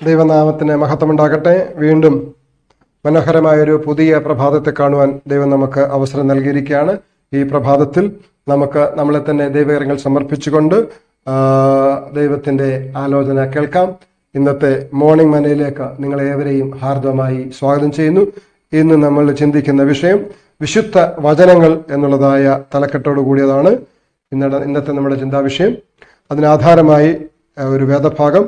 ദൈവനാമത്തിന് മഹത്വമുണ്ടാകട്ടെ. വീണ്ടും മനോഹരമായൊരു പുതിയ പ്രഭാതത്തെ കാണുവാൻ ദൈവം നമുക്ക് അവസരം നൽകിയിരിക്കുകയാണ്. ഈ പ്രഭാതത്തിൽ നമുക്ക് നമ്മളെ തന്നെ ദൈവകരങ്ങൾ സമർപ്പിച്ചുകൊണ്ട് ദൈവത്തിൻ്റെ ആലോചന കേൾക്കാം. ഇന്നത്തെ മോർണിംഗ് മനയിലേക്ക് നിങ്ങളേവരെയും ഹാർദവമായി സ്വാഗതം ചെയ്യുന്നു. ഇന്ന് നമ്മൾ ചിന്തിക്കുന്ന വിഷയം വിശുദ്ധ വചനങ്ങൾ എന്നുള്ളതായ തലക്കെട്ടോട് കൂടിയതാണ് ഇന്നത്തെ നമ്മുടെ ചിന്താവിഷയം. അതിനാധാരമായി ഒരു വേദഭാഗം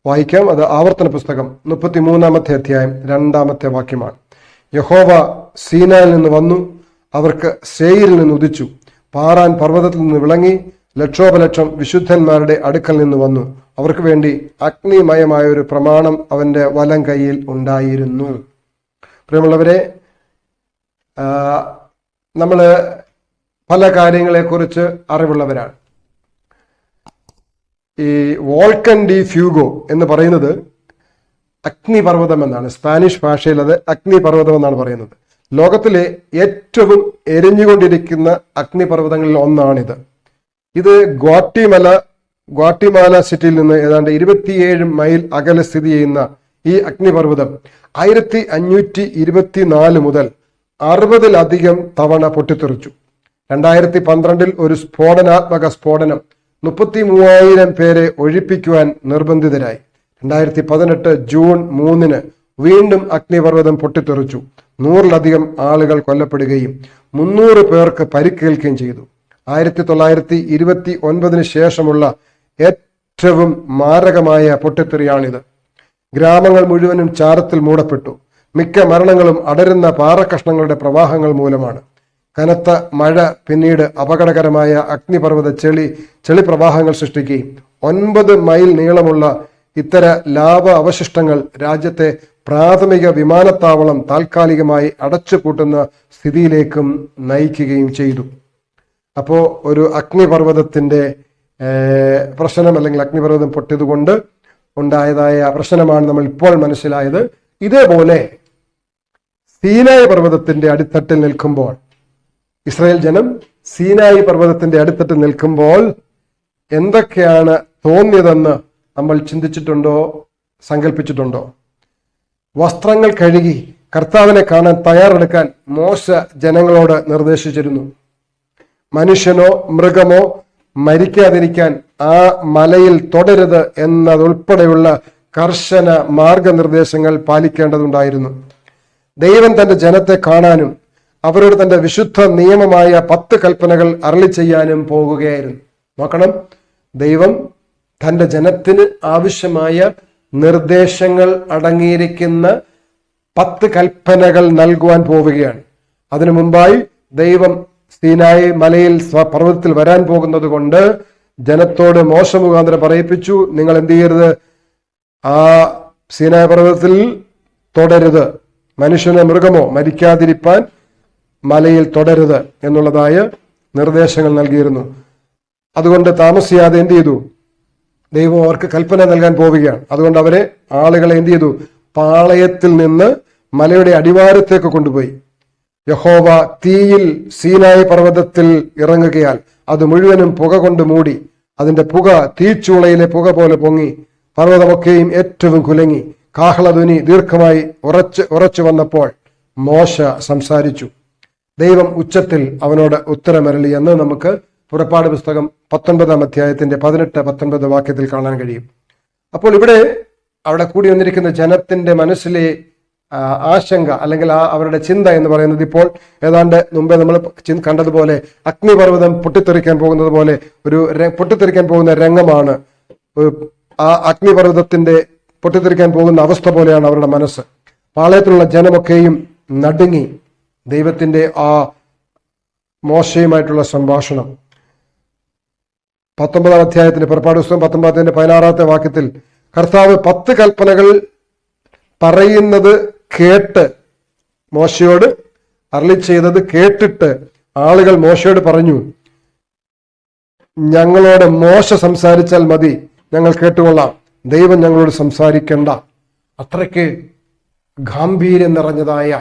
വായിക്കാം. അത് ആവർത്തന പുസ്തകം 33-ാമത്തെ അധ്യായം 2-ാമത്തെ വാക്യമാണ്. യഹോവ സീനായിൽ നിന്ന് വന്നു, അവർക്ക് സേയിരിൽ നിന്ന് ഉദിച്ചു, പാറാൻ പർവ്വതത്തിൽ നിന്ന് വിളങ്ങി, ലക്ഷോപലക്ഷം വിശുദ്ധന്മാരുടെ അടുക്കൽ നിന്ന് വന്നു. അവർക്ക് വേണ്ടി അഗ്നിമയമായ ഒരു പ്രമാണം അവന്റെ വലം കൈയിൽ ഉണ്ടായിരുന്നു. പ്രിയമുള്ളവരെ, നമ്മൾ പല കാര്യങ്ങളെക്കുറിച്ച് അറിവുള്ളവരാണ്. ഈ വോൾക്കൻ ഡി ഫ്യൂഗോ എന്ന് പറയുന്നത് അഗ്നിപർവ്വതം എന്നാണ്. സ്പാനിഷ് ഭാഷയിൽ അത് അഗ്നിപർവ്വതം എന്നാണ് പറയുന്നത്. ലോകത്തിലെ ഏറ്റവും എരിഞ്ഞുകൊണ്ടിരിക്കുന്ന അഗ്നിപർവ്വതങ്ങളിൽ ഒന്നാണിത്. ഇത് ഗ്വാട്ടിമാല സിറ്റിയിൽ നിന്ന് ഏതാണ്ട് 27 മൈൽ അകലെ സ്ഥിതി ചെയ്യുന്ന ഈ അഗ്നിപർവ്വതം 1524 മുതൽ 60-ലധികം തവണ പൊട്ടിത്തെറിച്ചു. 2012 ഒരു സ്ഫോടനാത്മക സ്ഫോടനം 33,000 പേരെ ഒഴിപ്പിക്കുവാൻ നിർബന്ധിതരായി. 2018 ജൂൺ 3 വീണ്ടും അഗ്നിപർവ്വതം പൊട്ടിത്തെറിച്ചു. 100-ലധികം ആളുകൾ കൊല്ലപ്പെടുകയും 300 പേർക്ക് പരിക്കേൽക്കുകയും ചെയ്തു. 1929 ശേഷമുള്ള ഏറ്റവും മാരകമായ പൊട്ടിത്തെറിയാണിത്. ഗ്രാമങ്ങൾ മുഴുവനും ചാരത്തിൽ മൂടപ്പെട്ടു. മിക്ക മരണങ്ങളും അടരുന്ന പാറക്കഷ്ണങ്ങളുടെ പ്രവാഹങ്ങൾ മൂലമാണ്. കനത്ത മഴ പിന്നീട് അപകടകരമായ അഗ്നിപർവ്വത ചെളി പ്രവാഹങ്ങൾ സൃഷ്ടിക്കുകയും 9 മൈൽ നീളമുള്ള ഇത്തര ലാവ അവശിഷ്ടങ്ങൾ രാജ്യത്തെ പ്രാഥമിക വിമാനത്താവളം താൽക്കാലികമായി അടച്ചുപൂട്ടുന്ന സ്ഥിതിയിലേക്കും നയിക്കുകയും ചെയ്തു. അപ്പോൾ ഒരു അഗ്നിപർവ്വതത്തിന്റെ പ്രശ്നം, അല്ലെങ്കിൽ അഗ്നിപർവ്വതം പൊട്ടിയതുകൊണ്ട് ഉണ്ടായതായ പ്രശ്നമാണ് നമ്മൾ ഇപ്പോൾ മനസ്സിലായത്. ഇതേപോലെ സീനായി പർവ്വതത്തിന്റെ അടിത്തട്ടിൽ നിൽക്കുമ്പോൾ, ഇസ്രായേൽ ജനം സീനായി പർവ്വതത്തിന്റെ അടിത്തട്ടിൽ നിൽക്കുമ്പോൾ എന്തൊക്കെയാണ് തോന്നിയതെന്ന് നമ്മൾ ചിന്തിച്ചിട്ടുണ്ടോ, സങ്കല്പിച്ചിട്ടുണ്ടോ? വസ്ത്രങ്ങൾ കഴുകി കർത്താവിനെ കാണാൻ തയ്യാറെടുക്കാൻ മോശ ജനങ്ങളോട് നിർദ്ദേശിച്ചിരുന്നു. മനുഷ്യനോ മൃഗമോ മരിക്കാതിരിക്കാൻ ആ മലയിൽ തുടരുത് എന്നതുൾപ്പെടെയുള്ള കർശന മാർഗനിർദ്ദേശങ്ങൾ പാലിക്കേണ്ടതുണ്ടായിരുന്നു. ദൈവം തന്റെ ജനത്തെ കാണാനും അവരോട് തന്റെ വിശുദ്ധ നിയമമായ 10 കൽപ്പനകൾ അരുളി ചെയ്യാനും പോകുകയായിരുന്നു. നോക്കണം, ദൈവം തന്റെ ജനത്തിന് ആവശ്യമായ നിർദ്ദേശങ്ങൾ അടങ്ങിയിരിക്കുന്ന 10 കൽപ്പനകൾ നൽകുവാൻ പോവുകയാണ്. അതിനു മുമ്പായി ദൈവം സീനായി മലയിൽ പർവ്വതത്തിൽ വരാൻ പോകുന്നത് കൊണ്ട് ജനത്തോട് മോശ മുഖാന്തരം പറയിപ്പിച്ചു, നിങ്ങൾ എന്ത് ചെയ്യരുത്, ആ സീനായി പർവ്വതത്തിൽ തുടരുത്, മനുഷ്യനോ മൃഗമോ മരിക്കാതിരിപ്പാൻ മലയിൽ തുടരുത് എന്നുള്ളതായ നിർദ്ദേശങ്ങൾ നൽകിയിരുന്നു. അതുകൊണ്ട് താമസിയാതെ എന്ത് ചെയ്തു, ദൈവം അവർക്ക് കൽപ്പന നൽകാൻ പോവുകയാണ്. അതുകൊണ്ട് ആളുകളെ എന്ത് ചെയ്തു, പാളയത്തിൽ നിന്ന് മലയുടെ അടിവാരത്തേക്ക് കൊണ്ടുപോയി. യഹോവ തീയിൽ സീനായി പർവ്വതത്തിൽ ഇറങ്ങുകയാൽ അത് മുഴുവനും പുക കൊണ്ട് മൂടി. അതിന്റെ പുക തീച്ചൂളയിലെ പുക പോലെ പൊങ്ങി. പർവ്വതമൊക്കെയും ഏറ്റവും കുലങ്ങി. കാഹളധ്വനി ദീർഘമായി ഉറച്ചു വന്നപ്പോൾ മോശ സംസാരിച്ചു. ദൈവം ഉച്ചത്തിൽ അവനോട് ഉത്തരമരളി എന്ന് നമുക്ക് പുറപ്പാട് പുസ്തകം 19-ാം അധ്യായത്തിന്റെ 18-19 വാക്യത്തിൽ കാണാൻ കഴിയും. അപ്പോൾ അവിടെ കൂടി വന്നിരിക്കുന്ന ജനത്തിന്റെ മനസ്സിലെ ആശങ്ക, അല്ലെങ്കിൽ അവരുടെ ചിന്ത എന്ന് പറയുന്നത്, ഇപ്പോൾ ഏതാണ്ട് മുമ്പേ നമ്മൾ കണ്ടതുപോലെ അഗ്നിപർവ്വതം പൊട്ടിത്തെറിക്കാൻ പോകുന്നത് പോലെ പൊട്ടിത്തെറിക്കാൻ പോകുന്ന രംഗമാണ്. ആ അഗ്നിപർവ്വതത്തിന്റെ പൊട്ടിത്തെറിക്കാൻ പോകുന്ന അവസ്ഥ പോലെയാണ് അവരുടെ മനസ്സ്. പാളയത്തിലുള്ള ജനമൊക്കെയും നടുങ്ങി. ദൈവത്തിന്റെ ആ മോശയുമായിട്ടുള്ള സംഭാഷണം 19-ാം അധ്യായത്തിന്റെ പുറപ്പാട് പുസ്തകം 19-ന്റെ വാക്യത്തിൽ കർത്താവ് 10 കൽപ്പനകൾ പറയുന്നത് കേട്ട്, മോശയോട് അരുളി ചെയ്തത് കേട്ടിട്ട് ആളുകൾ മോശയോട് പറഞ്ഞു, ഞങ്ങളോട് മോശ സംസാരിച്ചാൽ മതി, ഞങ്ങൾ കേട്ടുകൊള്ളാം, ദൈവം ഞങ്ങളോട് സംസാരിക്കണ്ട. അത്രയ്ക്ക് ഗാംഭീര്യം നിറഞ്ഞതായ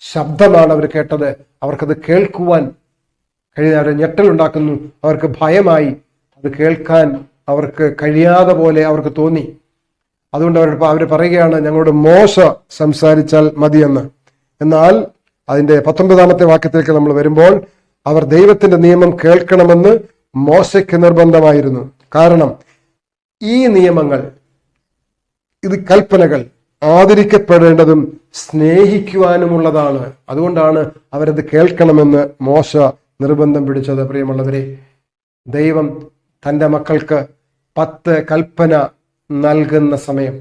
ശബ്ദമാണ് അവർ കേട്ടത്. അവർക്കത് കേൾക്കുവാൻ കഴിയാതെ ഞെട്ടലുണ്ടാക്കുന്നു. അവർക്ക് ഭയമായി. അത് കേൾക്കാൻ അവർക്ക് കഴിയാതെ പോലെ അവർക്ക് തോന്നി. അതുകൊണ്ട് അവർ പറയുകയാണ്, ഞങ്ങളോട് മോശ സംസാരിച്ചാൽ മതിയെന്ന്. എന്നാൽ അതിന്റെ 19-ാമത്തെ വാക്യത്തിലേക്ക് നമ്മൾ വരുമ്പോൾ, അവർ ദൈവത്തിന്റെ നിയമം കേൾക്കണമെന്ന് മോശയ്ക്ക് നിർബന്ധമായിരുന്നു. കാരണം ഈ നിയമങ്ങൾ, ഇത് കൽപ്പനകൾ ആദരിക്കപ്പെടേണ്ടതും സ്നേഹിക്കുവാനുമുള്ളതാണ്. അതുകൊണ്ടാണ് അവരത് കേൾക്കണമെന്ന് മോശ നിർബന്ധം പിടിച്ചത്. പ്രിയമുള്ളവരെ, ദൈവം തൻ്റെ മക്കൾക്ക് 10 കൽപ്പന നൽകുന്ന സമയം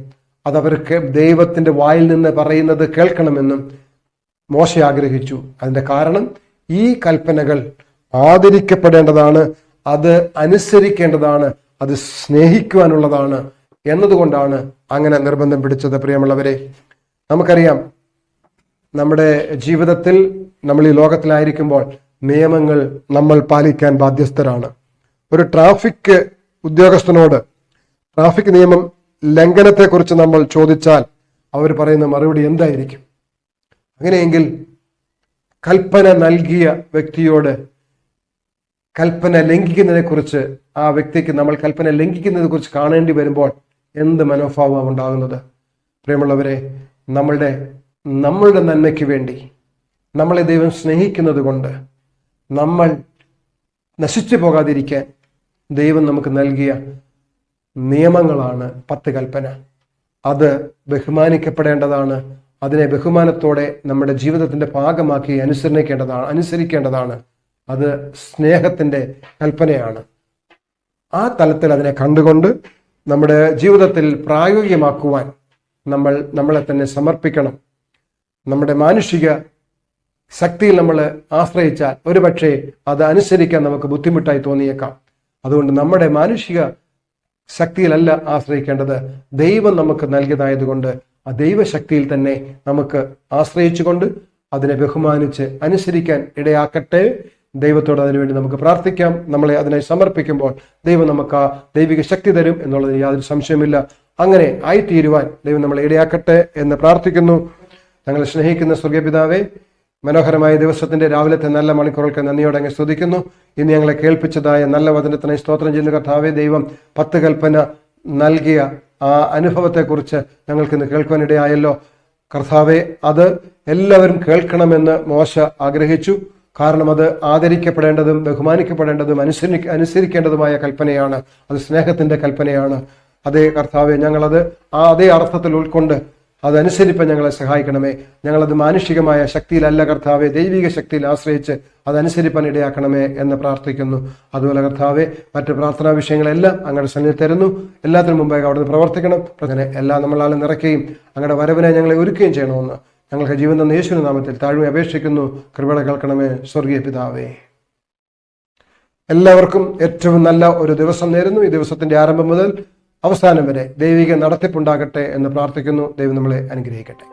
അതവർക്ക് ദൈവത്തിന്റെ വായിൽ നിന്ന് പറയുന്നത് കേൾക്കണമെന്നും മോശ ആഗ്രഹിച്ചു. അതിന്റെ കാരണം ഈ കൽപ്പനകൾ ആദരിക്കപ്പെടേണ്ടതാണ്, അത് അനുസരിക്കേണ്ടതാണ്, അത് സ്നേഹിക്കുവാനുള്ളതാണ് എന്നതുകൊണ്ടാണ് അങ്ങനെ നിർബന്ധം പിടിച്ചത്. പ്രിയമുള്ളവരെ, നമുക്കറിയാം, നമ്മുടെ ജീവിതത്തിൽ നമ്മൾ ഈ ലോകത്തിലായിരിക്കുമ്പോൾ നിയമങ്ങൾ നമ്മൾ പാലിക്കാൻ ബാധ്യസ്ഥരാണ്. ഒരു ട്രാഫിക് ഉദ്യോഗസ്ഥനോട് ട്രാഫിക് നിയമം ലംഘനത്തെക്കുറിച്ച് നമ്മൾ ചോദിച്ചാൽ അവർ പറയുന്ന മറുപടി എന്തായിരിക്കും? അങ്ങനെയെങ്കിൽ കൽപ്പന നൽകിയ വ്യക്തിയോട് കൽപ്പന ലംഘിക്കുന്നതിനെ കുറിച്ച്, ആ വ്യക്തിക്ക് നമ്മൾ കൽപ്പന ലംഘിക്കുന്നതിനെ കുറിച്ച് കാണേണ്ടി വരുമ്പോൾ എന്ത് മനോഭാവമാണ് ഉണ്ടാകുന്നത്? പ്രിയമുള്ളവരെ, നമ്മളുടെ നന്മയ്ക്ക് വേണ്ടി, നമ്മളെ ദൈവം സ്നേഹിക്കുന്നത് കൊണ്ട്, നമ്മൾ നശിച്ചു പോകാതിരിക്കാൻ ദൈവം നമുക്ക് നൽകിയ നിയമങ്ങളാണ് 10 കൽപ്പന. അത് ബഹുമാനിക്കപ്പെടേണ്ടതാണ്. അതിനെ ബഹുമാനത്തോടെ നമ്മുടെ ജീവിതത്തിന്റെ ഭാഗമാക്കി അനുസരിക്കേണ്ടതാണ്. അത് സ്നേഹത്തിന്റെ കൽപ്പനയാണ്. ആ തലത്തിൽ അതിനെ കണ്ടുകൊണ്ട് നമ്മുടെ ജീവിതത്തിൽ പ്രായോഗികമാക്കുവാൻ നമ്മളെ തന്നെ സമർപ്പിക്കണം. നമ്മുടെ മാനുഷിക ശക്തിയിൽ നമ്മൾ ആശ്രയിച്ചാൽ ഒരുപക്ഷെ അത് അനുസരിക്കാൻ നമുക്ക് ബുദ്ധിമുട്ടായി തോന്നിയേക്കാം. അതുകൊണ്ട് നമ്മുടെ മാനുഷിക ശക്തിയിലല്ല ആശ്രയിക്കേണ്ടത്, ദൈവം നമുക്ക് നൽകിയതായതുകൊണ്ട് ആ ദൈവശക്തിയിൽ തന്നെ നമുക്ക് ആശ്രയിച്ചുകൊണ്ട് അതിനെ ബഹുമാനിച്ച് അനുസരിക്കാൻ ഇടയാക്കട്ടെ. ദൈവത്തോട് അതിനുവേണ്ടി നമുക്ക് പ്രാർത്ഥിക്കാം. നമ്മളെ അതിനെ സമർപ്പിക്കുമ്പോൾ ദൈവം നമുക്ക് ആ ദൈവിക ശക്തി തരും എന്നുള്ളതിന് യാതൊരു സംശയമില്ല. അങ്ങനെ ആയിത്തീരുവാൻ ദൈവം നമ്മളെ ഇടയാക്കട്ടെ എന്ന് പ്രാർത്ഥിക്കുന്നു. ഞങ്ങളെ സ്നേഹിക്കുന്ന സ്വർഗീയപിതാവേ, മനോഹരമായ ദിവസത്തിന്റെ രാവിലത്തെ നല്ല മണിക്കൂറുകൾക്ക് നന്ദിയോടെ അങ്ങ് സ്തുതിക്കുന്നു. ഇന്ന് ഞങ്ങളെ കേൾപ്പിച്ചതായ നല്ല വചനത്തിനായി സ്തോത്രം ചെയ്യുന്ന കർത്താവേ, ദൈവം 10 കൽപ്പന നൽകിയ ആ അനുഭവത്തെക്കുറിച്ച് ഞങ്ങൾക്ക് ഇന്ന് കേൾക്കുവാനിടയായല്ലോ. കർത്താവെ, അത് എല്ലാവരും കേൾക്കണമെന്ന് മോശ ആഗ്രഹിച്ചു. കാരണം അത് ആദരിക്കപ്പെടേണ്ടതും ബഹുമാനിക്കപ്പെടേണ്ടതും അനുസരിക്കേണ്ടതുമായ കൽപ്പനയാണ്. അത് സ്നേഹത്തിന്റെ കൽപ്പനയാണ്. അതേ കർത്താവെ, ഞങ്ങളത് അതേ അർത്ഥത്തിൽ ഉൾക്കൊണ്ട് അതനുസരിപ്പാൻ ഞങ്ങളെ സഹായിക്കണമേ. ഞങ്ങളത് മാനുഷികമായ ശക്തിയിലല്ല കർത്താവെ, ദൈവിക ശക്തിയിൽ ആശ്രയിച്ച് അതനുസരിപ്പാൻ ഇടയാക്കണമേ എന്ന് പ്രാർത്ഥിക്കുന്നു. അതുപോലെ കർത്താവെ, മറ്റ് പ്രാർത്ഥനാ വിഷയങ്ങളെല്ലാം അങ്ങയുടെ സന്നിധിയിൽ തരുന്നു. എല്ലാത്തിനും മുമ്പേ അവിടുന്ന് പ്രവർത്തിക്കണം. അങ്ങനെ എല്ലാം നമ്മളാൽ നിറയ്ക്കുകയും അങ്ങയുടെ വരവിനെ ഞങ്ങളെ ഒരുക്കുകയും ചെയ്യണമെന്ന് ഞങ്ങൾക്ക് ജീവൻ തന്ന യേശുവിന്റെ നാമത്തിൽ താഴ്മ അപേക്ഷിക്കുന്നു. കൃപ കേൾക്കണമേ സ്വർഗീയ പിതാവേ. എല്ലാവർക്കും ഏറ്റവും നല്ല ഒരു ദിവസം നേരുന്നു. ഈ ദിവസത്തിന്റെ ആരംഭം മുതൽ അവസാനം വരെ ദൈവിക നടത്തിപ്പുണ്ടാകട്ടെ എന്ന് പ്രാർത്ഥിക്കുന്നു. ദൈവം നമ്മളെ അനുഗ്രഹിക്കട്ടെ.